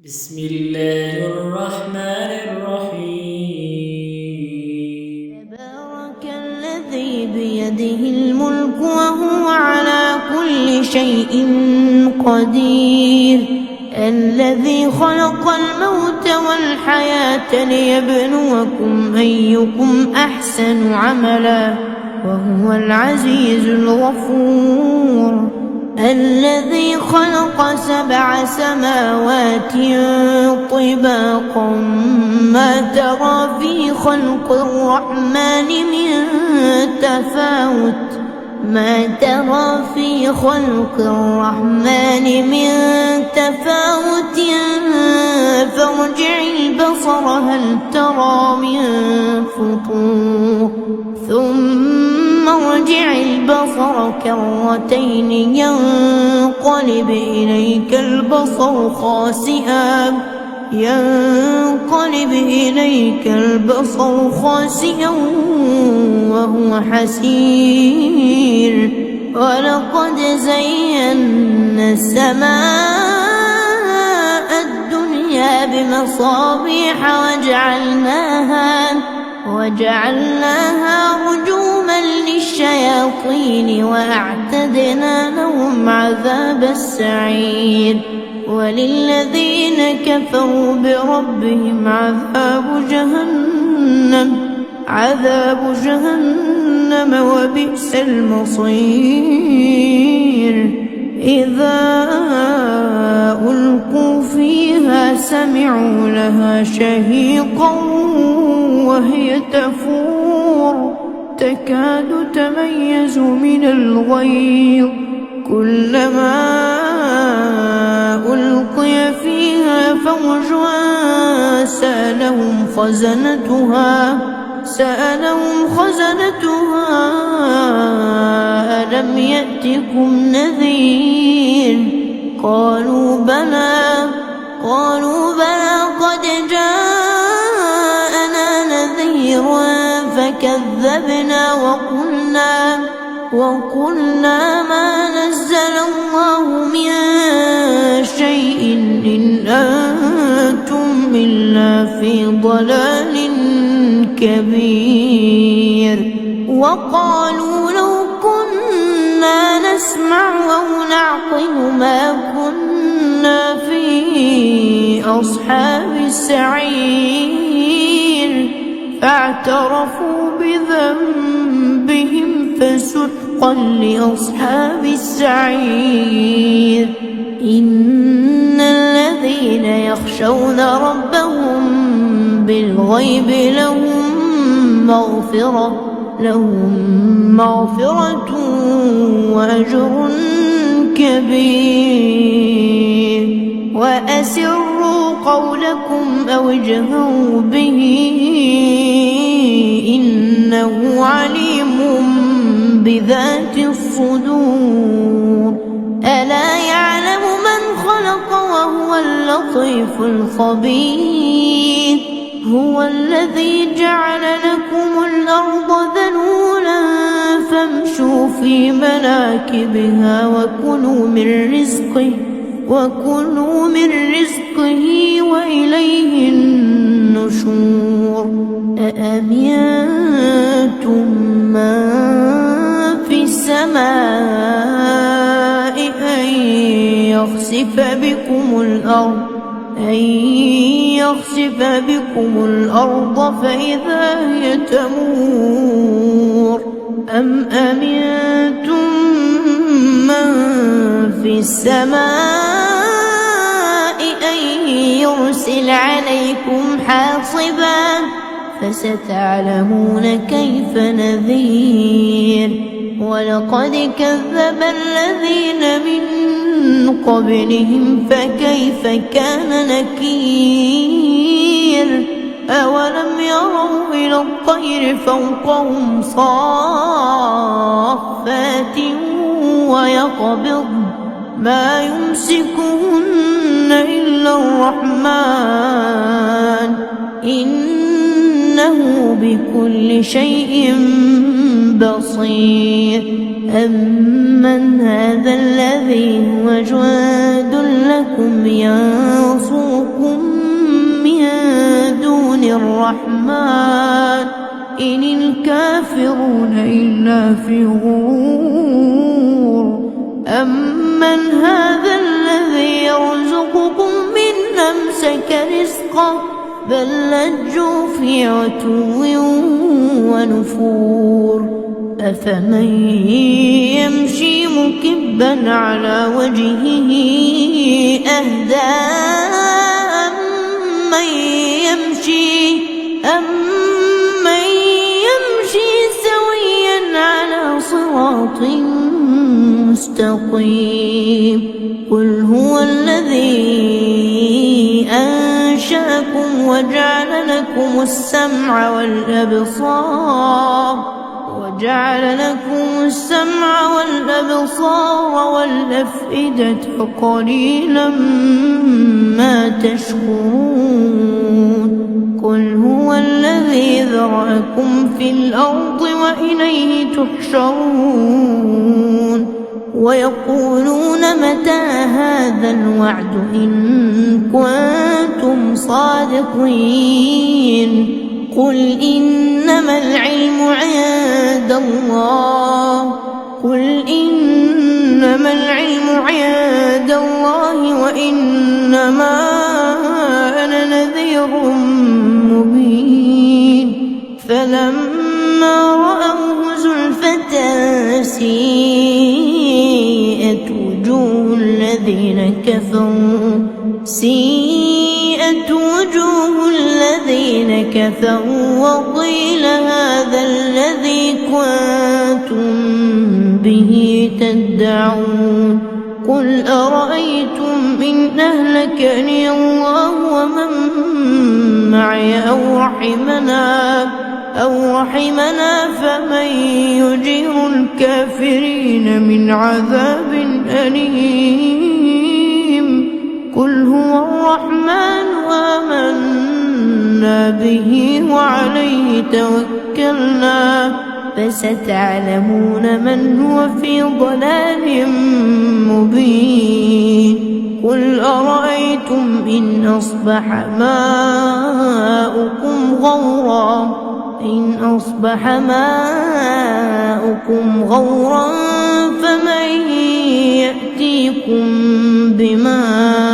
بسم الله الرحمن الرحيم. تبارك الذي بيده الملك وهو على كل شيء قدير، الذي خلق الموت والحياة ليبلوكم أيكم أحسن عملا وهو العزيز الغفور، الذي خلق 7 سماوات طباقا ما ترى في خلق الرحمن من تفاوت فارجع البصر هل ترى من فطور ثم ارجع البصر كرتين ينقلب إليك البصر خاسئا وهو حسير، ولقد زينا السماء الدنيا بمصابيح وجعلناها رجوما للشياطين وأعتدنا لهم عذاب السعير، وللذين كفروا بربهم عذاب جهنم وبئس المصير. إذا ألقوا فيها سمعوا لها شهيقا وهي تفور تكاد تميز من الغيظ، كلما ألقي فيها فوج سألهم خزنتها ألم يأتكم نذير؟ قالوا بلى قد جاءنا نذير فكذبنا وقلنا ما نزل الله من شيء إن أنتم إلا في ضلال كبير. وقالوا لو كنا نسمع أو نعقل ما كنا في أصحاب السعير، فاعترفوا بذنبهم فسحقا لأصحاب السعير. إن الذين يخشون ربهم بالغيب لهم مغفرة وأجر كبير. وأسروا قولكم أو اجهروا به إنه عليم بذات الصدور. ألا يعلم من خلق وهو اللطيف الخبير. هو الذي جعل لكم الأرض ذلولا فامشوا في مناكبها وكلوا من رزقه وإليه النشور. أأمنتم من في السماء أن يخسف بكم الأرض فإذا هي تمور، أم أمنتم من في السماء أن يرسل عليكم حاصبا فستعلمون كيف نذير. ولقد كذب الذين من قبلهم فكيف كان نكير. أولم يروا إلى الطير فوقهم صافات ويقبضن ما يمسكهن إلا الرحمن إنه بكل شيء بصير. أمن هذا الذي هو جواد لكم ينصركم الرحمن إن الكافرون إلا في غرور أمن هذا الذي يرزقكم من أمسك رزقه بل لجوا في عتو ونفور أفمن يمشي مكبا على وجهه أهدى أمن يمشي سويا على صراط مستقيم قل هو الذي أنشأكم وجعل لكم السمع والأبصار والأفئدة قليلا ما تشكرون قل هو الذي ذرأكم في الأرض وإليه تحشرون ويقولون متى هذا الوعد إن كنتم صادقين قل إنما العلم عند الله وإنما أنا نذير مبين فلما رأوه زلفة سيئت وجوه الذين كفروا وقيل هذا الذي كنتم به تدعون قل أرأيتم إن أهلكني الله ومن معي أو رحمنا فمن يجير الكافرين من عذاب أليم قل هو الرحمن آمنا به وعليه توكلنا فستعلمون من هو في ضلال مبين قل أرأيتم إن أصبح ماؤكم غورا فمن يأتيكم بماء